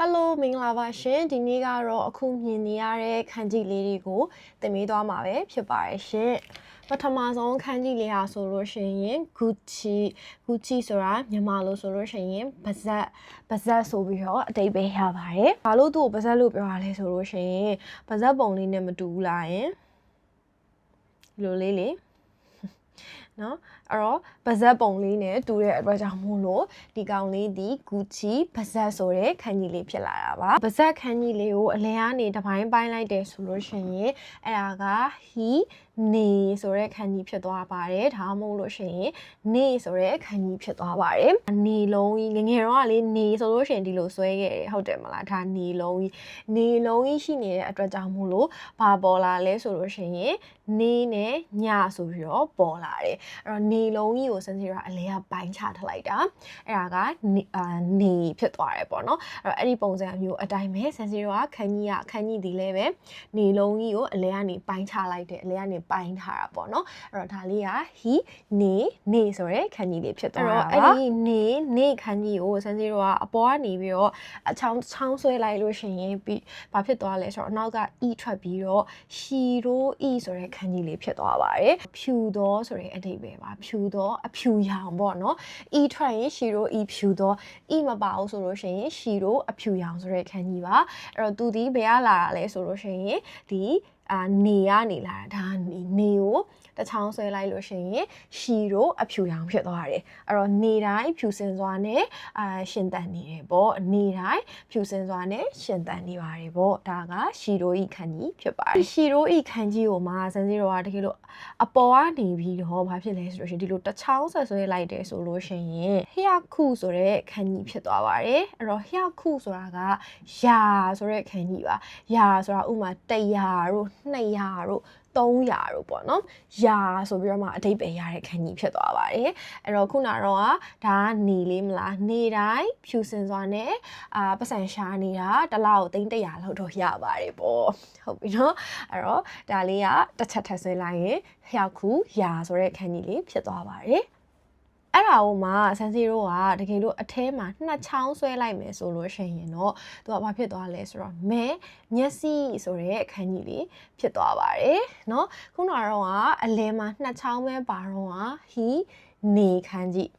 Hello မင်္ဂလာပါရှင်ဒီနေ့ကတော့အခုမြင်နေရတဲ့ခန်းကြီးလေးတွေကိုသင်ပေးသွားမှာပဲဖြစ်ပါတယ်ရှင်ပထမဆုံးခန်းကြီးလေးဟာဆိုလို့ရှိရင် Gucci ဆိုတာမြန်မာလိုဆိုလို့ရှိရင်ပါဇက်ဆိုပြီးတော့အတိတ်ပဲရပါတယ်ဘာလို့သူ့ကိုပါဇက်လို့ပြောရလဲဆိုလို့ရှိရင်ပါဇက်ပုံလေးနဲ့မတူဘူးလားယင်လိုလေးလေနော်အဲ့တော့ပါဇက်ပုံလေးနဲ့တူတဲ့အတွက်ကြောင့်မို့လို့ဒီကောင်လေးဒီ Gucci ပါဇက်ဆိုတဲ့ခန်းကြီးလေးဖြစ်လာတာပါပါဇက်ခန်းကြီးလေးကိုအလယ်ကနေတစ်ပိုင်းပိုင်းလိုက်တယ်ဆိုလို့ရှိရင်အဲ့ဒါက နေဆိုတဲ့ခန်းကြီးဖြစ်သွားပါတယ်ဒါမှမဟုတ်လို့ရှိရင်နေဆိုတဲ့ခန်းကြီးဖြစ်သွားပါတယ်နေလုံးကြီးငငယ်တော့ကလေနေဆိုလို့ရှိရင်ဒီလိုဆွဲခဲ့တယ်ဟုတ်တယ်မလားဒါနေလုံးကြီးရှိနေတဲ့အတွက်ကြောင့်မို့လို့ဘာပေါ်လာလဲဆိုလို့ရှိရင်နေနဲ့ညဆိုပြီးတော့ပေါ်လာတယ်အဲ့တော့နေလုံးကြီးကိုစင်စီတော့အလဲကပိုင်းချထားလိုက်တာအဲ့ဒါကနေဖြစ်သွားတယ်ပေါ့နော်အဲ့တော့အဲ့ဒီပုံစံမျိုးအတိုင်းပဲစင်စီတော့ခန်းကြီးဒီလဲပဲနေလုံးကြီးကိုအလဲကနေပိုင်းချလိုက်တယ်အလဲကနေပိုင်းထားတာပေါ့နော်အဲ့တော့ဒါလေးကနေဆိုရဲခန်းကြီးလေးဖြစ်သွားတာပါအဲ့ဒီနေခန်းကြီးကိုစန်စီတို့ကအပေါ်ကနေပြီးတော့အချောင်းဆွဲလိုက်လို့ရှိရင်ပြီးဘာဖြစ်သွားလဲဆိုတော့အနောက်က e ထွက်ပြီးတော့ရှီရို e ဆိုရဲခန်းကြီးလေးဖြစ်သွားပါတယ်ဖြူသောဆိုရဲအဓိပ္ပာယ်ပါဖြူသောအဖြူရောင်ပေါ့နော် e ထွက်ရင်ရှီရို e ဖြူသော e မပါဘူးဆိုလို့ရှိရင်ရှီရိုအဖြူရောင်ဆိုရဲခန်းကြီးပါအဲ့တော့သူဒီဘယ်ကလာတာလဲဆိုလို့ရှိရင်ဒီနေကနေလာတာဒါနေကိုတချောင်းဆွဲလိုက်လို့ရှိရင်ရှီရိုအဖြူရောင်ဖြစ်သွားတယ်အဲ့တော့နေတိုင်းဖြူစင်စွာနဲ့ရှင်သန်နေတယ်ပေါ့နေတိုင်းဖြူစင်စွာနဲ့ရှင်သန်နေပါတယ်ပေါ့ဒါကရှီရိုဤခန်းကြီးဖြစ်ပါတယ်ရှီရိုဤခန်းကြီးကိုမှာစန်စီရောကတကယ်လို့အပေါ်ကနေပြီးတော့ဘာဖြစ်လဲဆိုလို့ရှိရင်ဒီလိုတချောင်းဆွဲလိုက်တယ်ဆိုလို့ရှိရင်ဟျခုဆိုတဲ့ခန်းကြီးဖြစ်သွားပါတယ်အဲ့တော့ဟျခုဆိုတာကယာဆိုတဲ့ခန်းကြီးပါယာဆိုတာဥမာ100တို့200တို့300တို့ပေါ့နော်ယာဆိုပြီးတော့မှအဓိပ္ပာယ်ရတဲ့ခန်းကြီးဖြစ်သွားပါတယ်အဲ့တော့ခုနတော့ဒါကနေလေးမလားနေတိုင်းဖြူစင်စွာနဲ့ပတ်စံရှားနေတာတစ်လောက်300လောက်တော့ရပါတယ်ပေါ့ဟုတ်ပြီနော်အဲ့တော့ဒါလေးကတစ်ချက်ထပ်ဆွဲလိုက်ရင်ဟျောက်ခုယာဆိုတဲ့ခန်းကြီးလေးဖြစ်သွားပါတယ်အဲ့ဒါကိုမှဆန်စီရိုကတကယ်လို့အထဲမှာနှစ်ချောင်းဆွဲလိုက်မယ်ဆိုလို့ရှိရင်တော့သူကဘာဖြစ်သွားလဲဆိုတော့မျက်စိဆိုတဲ့အခန်းကြီးလေးဖြစ်သွားပါတယ်เนาะခုနကတော့အလဲမှာနှစ်ချောင်းပဲပါတော့နေခန်းကြီး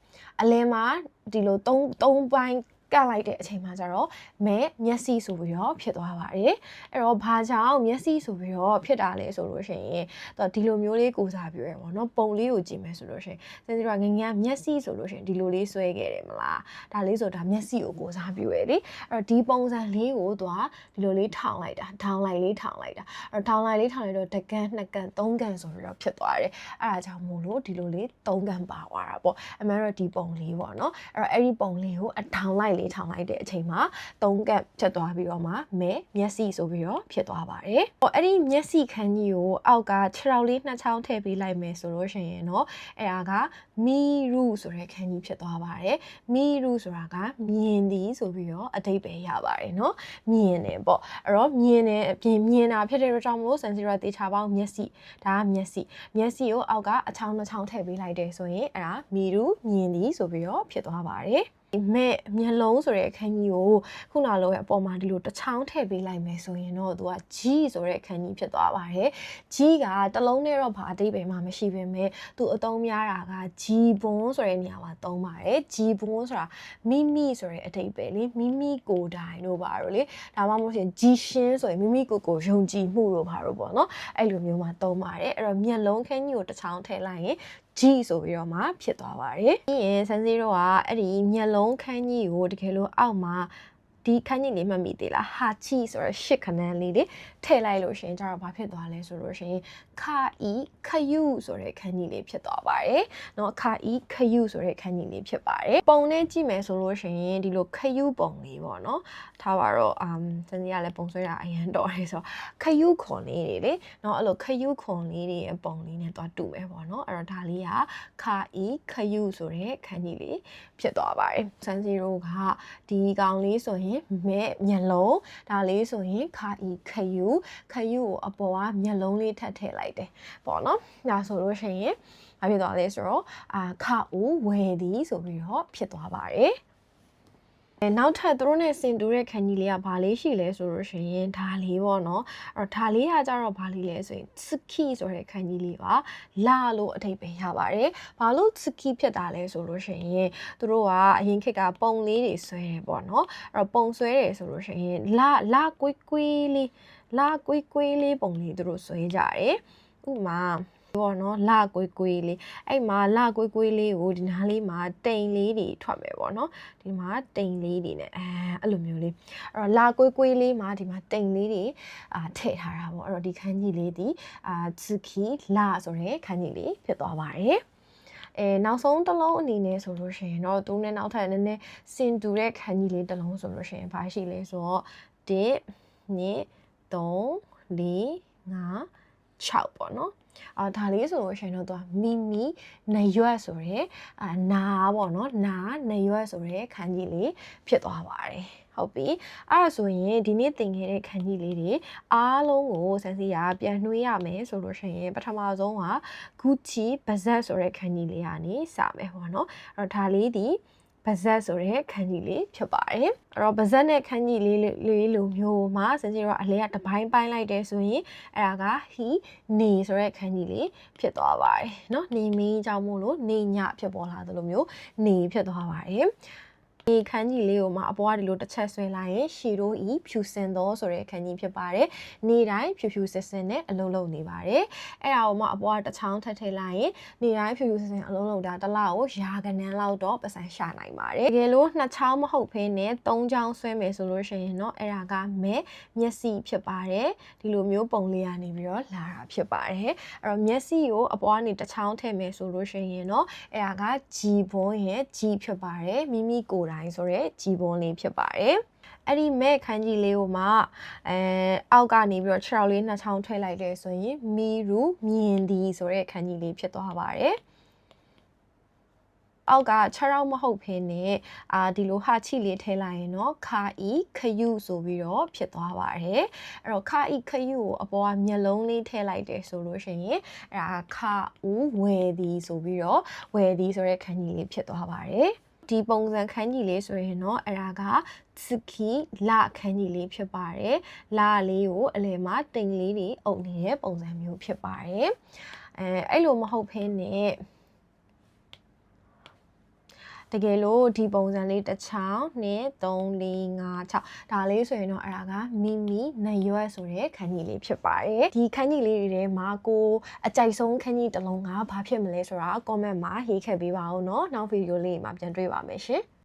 အလဲမှာဒီလို၃ပိုင်းကတ်လိုက်တဲ့အချိန်မှာကျတော့မျက်စိဆိုပြီးတော့ဖြစ်သွားပါတယ်အဲ့တော့ဘာကြောင့်မျက်စိဆိုပြီးတော့ဖြစ်တာလဲဆိုလို့ရှိရင်ဒီလိုမျိုးလေးကိုစားပြရဲပေါ့နော်ပုံလေးကိုကြည့်မယ်ဆိုလို့ရှိရင်စင်စီတော့ငငယ်မျက်စိဆိုလို့ရှိရင်ဒီလိုလေးဆွဲခဲ့တယ်မလားဒါလေးဆိုဒါမျက်စိကိုစားပြရဲလေအဲ့တော့ဒီပုံစံလေးကိုသူကဒီလိုလေးထောင်လိုက်တာအဲ့တော့ထောင်လိုက်လေးထောင်လိုက်တော့တစ်ကန်နှစ်ကန်သုံးကန်ဆိုပြီးတော့ဖြစ်သွားတယ်အဲ့ဒါကြောင့်မို့လို့ဒီလိုလေးသုံးကန်ပါသွားတာပေါ့အမှန်တော့ဒီပုံလေးပေါ့နော်အဲ့တော့အဲ့ဒီပုံလေးကိုအထောင်လိုက်ထောင်လိုက်တဲ့အချိန်မှာ3ကပ်ဖြတ်သွားပြီးတော့မှမျက်စိဆိုပြီးတော့ဖြစ်သွားပါတယ်။အဲ့ဒီမျက်စိခန်းကြီးကိုအောက်ကခြေထောက်လေး2ချောင်းထည့်ပေးလိုက်မယ်ဆိုလို့ရှိရင်တော့အဲ့ဒါကမီရုဆိုတဲ့ခန်းကြီးဖြစ်သွားပါတယ်။မီရုဆိုတာကမြင်သည်ဆိုပြီးတော့အဓိပ္ပာယ်ရပါတယ်နော်။မြင်တယ်ပေါ့။အဲ့တော့မြင်တယ်အပြင်မြင်တာဖြစ်တဲ့အတွက်ကြောင့်မို့စန်စီရာတေချာပေါင်းမျက်စိဒါကမျက်စိကိုအောက်ကအချောင်း2ချောင်းထည့်ပေးလိုက်တယ်ဆိုရင်အဲ့ဒါမီရုမြင်သည်ဆိုပြီးတော့ဖြစ်သွားပါတယ်။မျက်လုံးဆိုတဲ့အခန်းကြီးကိုခုနလိုပဲအပေါ်မှာဒီလိုတစ်ချောင်းထည့်ပေးလိုက်မယ်ဆိုရင်တော့သူက G ဆိုတဲ့အခန်းကြီးဖြစ်သွားပါတယ်။ G ကတလုံးနဲ့တော့ဘာအဓိပ္ပာယ်မှမရှိပေမဲ့သူအသုံးများတာက G ဘွန်းဆိုတဲ့နေရာမှာသုံးပါတယ်။ G ဘွန်းဆိုတာမိမိဆိုတဲ့အဓိပ္ပာယ်လေမိမိကိုယ်တိုင်တို့ပါတော့လေဒါမှမဟုတ်ရင် G ရှင်းဆိုရင်မိမိကိုယ်ကိုယုံကြည်မှုတို့ပါတော့ပေါ့နော်အဲ့လိုမျိုးမှာသုံးပါတယ်အဲ့တော့မျက်လုံးခန်းကြီးကိုတစ်ချောင်းထည့်လိုက်ရင်G ဆိုပြီးတော့မှဖြစ်သွားပါတယ်။ပြီးရင်ဆန်စီတို့ကအဲ့ဒီမျက်လုံးခန်းကြီးကိုတကယ်လို့အောက်မှာဒီခန်းကြီးလေးမှတ်မိသေးလားဟာချီဆိုရရှစ်ခဏန်းလေးတွေထည့်လိုက်လို့ရှင်ကျတော့ဘာဖြစ်သွားလဲဆိုလို့ရှင်ခယူဆိုတဲ့ခန်းကြီးလေးဖြစ်သွားပါတယ်เนาะခယူဆိုတဲ့ခန်းကြီးလေးဖြစ်ပါတယ်ပုံနဲ့ကြည့်မယ်ဆိုလို့ရှင်ဒီလိုခယူပုံလေးပေါ့เนาะထားပါတော့စင်ကြီးကလည်းပုံဆွဲတာအရန်တော်တယ်ဆိုခယူခွန်လေးတွေလေเนาะအဲ့လိုခယူခွန်လေးတွေရဲ့ပုံလေးနဲ့သွားတူမယ်ပေါ့เนาะအဲ့တော့ဒါလေးကခယူဆိုတဲ့ခန်းကြီးလေးဖြစ်သွားပါတယ်စန်စီရိုကဒီကောင်လေးဆိုရင်မျက်လုံးဒါလေးဆိုရင်ခယူကိုအပေါ်ကမျက်လုံးလေးထပ်ထည့်လိုက်တယ်ပေါ့နော်ဒါဆိုလို့ရှိရင်ဘာဖြစ်သွားလဲဆိုတော့ခဦးဝယ်သည်ဆိုပြီးတော့ဖြစ်သွားပါတယ် နောက်ထပ်သူတို့နဲ့ဆင်တူတဲ့ခန်းကြီးလေးကဘာလေးရှိလဲဆိုလို့ရှိရင်ဒါလေးပေါ့နော်အဲ့တော့ဒါလေးကကြတော့ဘာလေးလဲဆိုရင် tsuki ဆိုတဲ့ခန်းကြီးလေးပါလာလို့အဓိပ္ပာယ်ရပါတယ်ဘာလို့ tsuki ဖြစ်တာလဲဆိုလို့ရှိရင်သူတို့ကအရင်ခေတ်ကပုံလေးတွေဆွဲတယ်ပေါ့နော်အဲ့တော့ပုံဆွဲတယ်ဆိုလို့ရှိရင်လာကွေးကွေးလေးပုံလေးသူတို့ဆွဲကြတယ်ဥပမာပေါ့နော်လာကွေးကွေးလေးအဲ့မှာလာကွေးကွေးလေးကိုဒီနားလေးမှာတိမ်လေးတွေထွက်မယ်ပေါ့နော်ဒီမှာတိမ်လေးတွေနဲ့အဲ့လိုမျိုးလေးအဲ့တော့လာကွေးကွေးလေးမှာဒီမှာတိမ်လေးတွေထည့်ထားတာပေါ့အဲ့တော့ဒီခန်းကြီးလေးဒီtsuki လာဆိုတဲ့ခန်းကြီးလေးဖြစ်သွားပါတယ်နောက်ဆုံးတစ်လုံးအနေနဲ့ဆိုလို့ရှိရင်တော့သူနဲ့နောက်ထပ်နည်းနည်းစင်တူတဲ့ခန်းကြီးလေးတစ်လုံးဆိုလို့ရှိရင်ဘာရှိလဲဆိုတော့1 2 3 4 5 6ပေါ့နော်ဒါလေးဆိုလို့ရှိရင်တော့သူကမီမီနရွက်ဆိုရဲနာပေါ့နော်နာနရွက်ဆိုရဲခန်းကြီးလေးဖြစ်သွားပါတယ်ဟုတ်ပြီအဲ့ဒါဆိုရင်ဒီနေ့သင်ခဲ့တဲ့ခန်းကြီးလေးတွေအားလုံးကိုစမ်းစီရပြန်နှွှေးရမယ်ဆိုလို့ရှိရင်ပထမဆုံးက Gucci ပါဇက်ဆိုတဲ့ခန်းကြီးလေးကနေစမယ်ပေါ့နော်အဲ့တော့ဒါလေးဒီပါဇက်ဆိုတဲ့ခန်းကြီးလေးဖြစ်ပါတယ်အဲ့တော့ပါဇက်နဲ့ခန်းကြီးလေးလိုမျိုးမှာစင်စီတော့အလဲကတစ်ပိုင်းပိုင်းလိုက်တယ်ဆိုရင်အဲ့ဒါက he နေဆိုတဲ့ခန်းကြီးလေးဖြစ်သွားပါတယ်เนาะနေမင်းကြောင့်မို့လို့နေညဖြစ်ပေါ်လာသလိုမျိုးနေဖြစ်သွားပါတယ်ဒီခန်းကြီးလေးကိုမှအပေါ်ကဒီလိုတစ်ချက်ဆွဲလိုက်ရင်ရှီတို့ဤဖြူစင်သောဆိုတဲ့ခန်းကြီးဖြစ်ပါတယ်။နေတိုင်းဖြူဖြူစင်စင်နဲ့အလုံးလုံးနေပါတယ်။အဲ့ဒါကိုမှအပေါ်ကတစ်ချောင်းထပ်ထည့်လိုက်ရင်နေတိုင်းဖြူဖြူစင်စင်အလုံးလုံးတာတစ်လောက်ကိုရာကနန်းလောက်တော့ပစံရှာနိုင်ပါတယ်။တကယ်လို့နှစ်ချောင်းမဟုတ်ဘဲနဲ့သုံးချောင်းဆွဲမယ်ဆိုလို့ရှိရင်တော့အဲ့ဒါကမဲမျက်စိဖြစ်ပါတယ်။ဒီလိုမျိုးပုံလေးကနေပြီးတော့လာတာဖြစ်ပါတယ်။အဲ့တော့မျက်စိကိုအပေါ်ကနေတစ်ချောင်းထည့်မယ်ဆိုလို့ရှိရင်တော့အဲ့ဒါကဂျီဘွန်းရဲ့ဂျီဖြစ်ပါတယ်။မိမိကိုယ်တိုင်းဆိုရဲဂျီဘွန်လေးဖြစ်ပါတယ်အဲ့ဒီမဲ့ခန်းကြီးလေးကိုမှအောက်ကနေပြီးတော့ခြေထောက်လေးနှစ်ချောင်းထည့်လိုက်တယ်ဆိုရင်မီရူမြင်သည်ဆိုတဲ့ခန်းကြီးလေးဖြစ်သွားပါတယ်အောက်ကခြေထောက်မဟုတ်ဖ ೇನೆ ဒီလိုဟာချီလေးထည့်လိုက်ရင်တော့ခါဤခယူဆိုပြီးတော့ဖြစ်သွားပါတယ်အဲ့တော့ခါဤခယူကိုအပေါ်ကမျက်လုံးလေးထည့်လိုက်တယ်ဆိုလို့ရှိရင်အဲ့ဒါခါဦးဝယ်သည်ဆိုပြီးတော့ဝယ်သည်ဆိုတဲ့ခန်းကြီးလေးဖြစ်သွားပါတယ်ဒီပုံစံခန်းကြီးလေးဆိုရင်တော့အဲ့ဒါက tsuki လခန်းကြီးလေးဖြစ်ပါတယ်လလေးကိုအလယ်မှာတိမ်လေးတွေအုပ်နေတဲ့ပုံစံမျိုးဖြစ်ပါတယ်အဲ့လိုမဟုတ်ဘဲနဲ့တကယ်လို့ဒီပုံစံလေးတစ်ချောင်း2 3 4 5 6ဒါလေးဆိုရင်တော့အဲ့ဒါကမီမီနရွက်ဆိုတဲ့ခန်းကြီးလေးဖြစ်ပါတယ်ဒီခန်းကြီးလေးတွေထဲမှာကိုအကြိုက်ဆုံးခန်းကြီးတစ်လုံးကဘာဖြစ်မလဲဆိုတာ comment မှာရေးခဲ့ပေးပါဦးเนาะနောက်ဗီဒီယိုလေးမှာပြန်တွေ့ပါမယ်ရှင်